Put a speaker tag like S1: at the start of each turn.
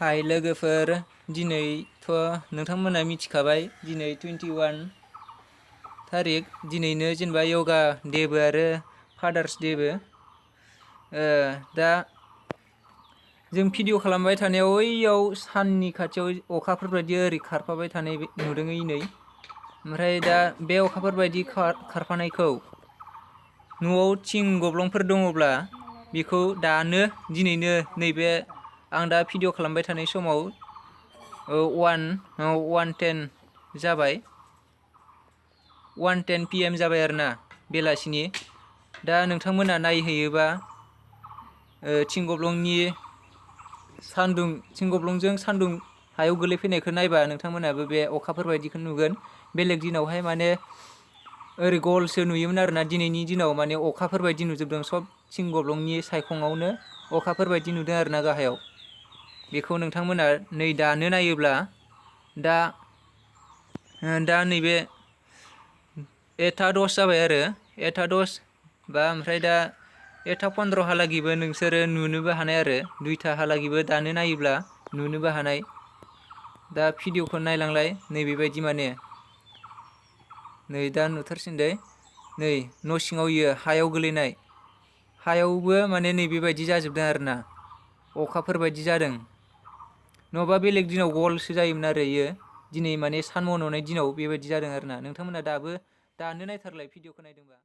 S1: हाय लोगोफोर, दिनैथ' नोंथांमोना मिथिखाबाय दिनै 21 थारिख। दिनैनो जेनेबा योगा डेबो आरो फादार्स डेबो। दा जों भिडिअ खालामबाय थानायाव ओइयाव साननि खाथियाव अखाफोर बायदि ओरै खारफाबाय थानाय नुदों नै। ओमफ्राय दा बे अखाफोर बायदि खारफानायखौ न'आव थिं गब्लंफोर दङब्ला बेखौ दानो दिनैनो नैबे आं दा भिडिअ खालामबाय थानाय समाव 1:10 जाबाय, 1:10 PM जाबाय आरोना बेलासिनि। दा नोंथांमोना नायहैयोबा थिं गब्लंजों सान्दुं हायाव गोलैफैनायखौ नायबा नोंथांमोनाबो बे अखाफोर बायदिखौ नुगोन। बेलेग दिनावहाय माने ओरै गलसो नुयोमोन आरोना, दिनैनि दिनाव माने अखाफोर बायदि नुजोबदों। सब थिं गब्लंनि सायखङावनो अखाफोर बायदि नुदों आरोना गाहायाव। बेखौ नोंथांमोना नै दानो नायोब्ला दा नैबे 1:10 जाबाय आरो 1:10 बा ओमफ्राय दा 1:15 हालागिबो नोंसोरो नुनोबो हानाय आरो 2टा हालागिबो दानो नायोब्ला नुनोबो हानाय। दा भिडिअखौ नायलांलाय, नैबेबायदि माने नै दा नुथारसिनदै नै न' सिङाव इयो हायाव गोलैनाय, हायावबो माने नैबेबायदि जाजोबदों आरोना, अखाफोर बायदि जादों। नङाबा बेलेग दिनाव गलसो जायोमोन आरो इयो, दिनै माने सान मन'नाय दिनाव बेबायदि जादों आरोना। नोंथांमोना दाबो दानो नायथारलाय भिडिअखौ नायदोंबा।